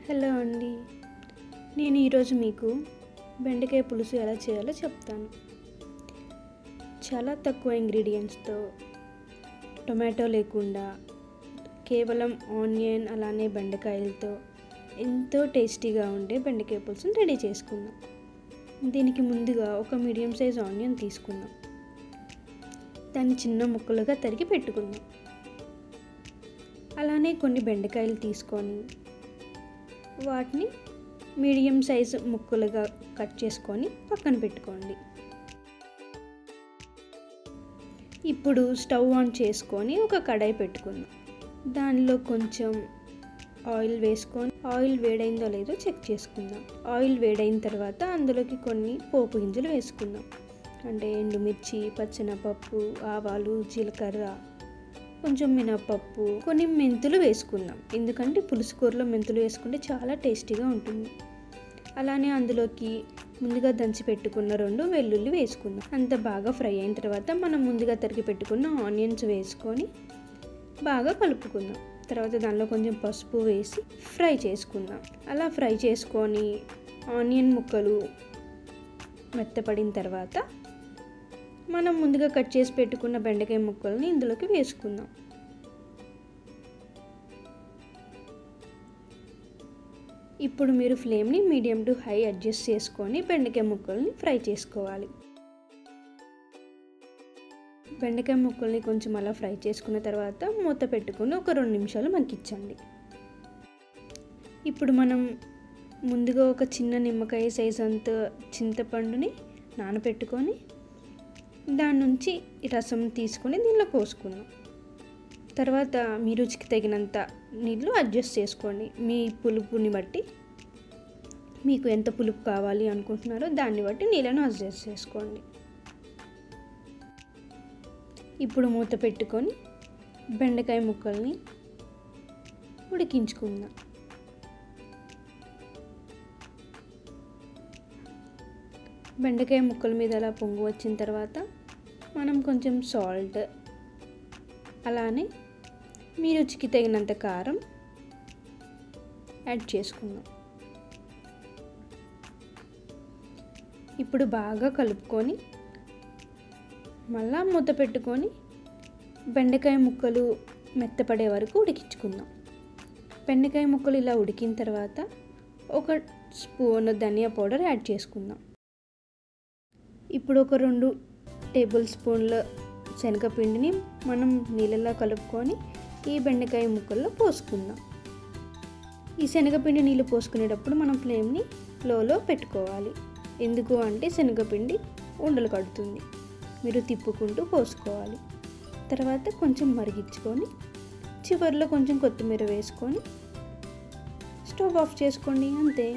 Hello అండి, నేను ఈరోజు మీకు బెండకాయ పులుసు ఎలా చేయాలో చెప్తాను. చాలా తక్కువ ఇంగ్రీడియంట్స్తో, టొమాటో లేకుండా, కేవలం ఆనియన్ అలానే బెండకాయలతో ఎంతో టేస్టీగా ఉండే బెండకాయ పులుసుని రెడీ చేసుకుందాం. దీనికి ముందుగా ఒక మీడియం సైజ్ ఆనియన్ తీసుకుందాం. దాన్ని చిన్న ముక్కలుగా తరిగి పెట్టుకుందాం. అలానే కొన్ని బెండకాయలు తీసుకొని వాటిని మీడియం సైజు ముక్కలుగా కట్ చేసుకొని పక్కన పెట్టుకోండి. ఇప్పుడు స్టవ్ ఆన్ చేసుకొని ఒక కడాయి పెట్టుకుందాం. దానిలో కొంచెం ఆయిల్ వేసుకొని ఆయిల్ వేడైందో లేదో చెక్ చేసుకుందాం. ఆయిల్ వేడైన తర్వాత అందులోకి కొన్ని పోపు గింజలు వేసుకుందాం. అంటే ఎండుమిర్చి, పచ్చెనపప్పు, ఆవాలు, జీలకర్ర, కొంచెం మినపప్పు, కొన్ని మెంతులు వేసుకుందాం. ఎందుకంటే పులుసు కూరలో మెంతులు వేసుకుంటే చాలా టేస్టీగా ఉంటుంది. అలానే అందులోకి ముందుగా దంచి పెట్టుకున్న 2 వెల్లుల్లి వేసుకుందాం. అంత బాగా ఫ్రై అయిన తర్వాత మనం ముందుగా తరిగి పెట్టుకున్న ఆనియన్స్ వేసుకొని బాగా కలుపుకుందాం. తర్వాత దానిలో కొంచెం పసుపు వేసి ఫ్రై చేసుకుందాం. అలా ఫ్రై చేసుకొని ఆనియన్ ముక్కలు మెత్తపడిన తర్వాత మనం ముందుగా కట్ చేసి పెట్టుకున్న బెండకాయ ముక్కల్ని ఇందులోకి వేసుకుందాం. ఇప్పుడు మీరు ఫ్లేమ్ని మీడియం టు హై అడ్జస్ట్ చేసుకొని బెండకాయ ముక్కల్ని ఫ్రై చేసుకోవాలి. బెండకాయ ముక్కల్ని కొంచెం అలా ఫ్రై చేసుకున్న తర్వాత మూత పెట్టుకుని ఒక 2 నిమిషాలు మగ్గించండి. ఇప్పుడు మనం ముందుగా ఒక చిన్న నిమ్మకాయ సైజ్ అంత చింతపండుని నానబెట్టుకొని దాని నుంచి రసం తీసుకొని దీనిలో పోసుకుందాం. తర్వాత మీ రుచికి తగినంత నీళ్ళు అడ్జస్ట్ చేసుకోండి. మీ పులుపుని బట్టి, మీకు ఎంత పులుపు కావాలి అనుకుంటున్నారో దాన్ని బట్టి నీళ్ళను అడ్జస్ట్ చేసుకోండి. ఇప్పుడు మూత పెట్టుకొని బెండకాయ ముక్కల్ని ఉడికించుకుందాం. బెండకాయ ముక్కల మీద అలా పొంగు వచ్చిన తర్వాత మనం కొంచెం సాల్ట్, అలానే మీ రుచికి తగినంత కారం యాడ్ చేసుకుందాం. ఇప్పుడు బాగా కలుపుకొని మళ్ళా మూత పెట్టుకొని బెండకాయ ముక్కలు మెత్తపడే వరకు ఉడికించుకుందాం. బెండకాయ ముక్కలు ఇలా ఉడికిన తర్వాత 1 స్పూన్ ధనియా పౌడర్ యాడ్ చేసుకుందాం. ఇప్పుడు ఒక 2 టేబుల్ స్పూన్ల శనగపిండిని మనం నీళ్ళలో కలుపుకొని ఈ బెండకాయ ముక్కల్లో పోసుకుందాం. ఈ శనగపిండి నీళ్ళు పోసుకునేటప్పుడు మనం ఫ్లేమ్ని లోలో పెట్టుకోవాలి. ఎందుకు అంటే శనగపిండి ఉండలు కడుతుంది. మీరు తిప్పుకుంటూ పోసుకోవాలి. తర్వాత కొంచెం మరిగించుకొని చివరిలో కొంచెం కొత్తిమీర వేసుకొని స్టవ్ ఆఫ్ చేసుకోండి. అంతే.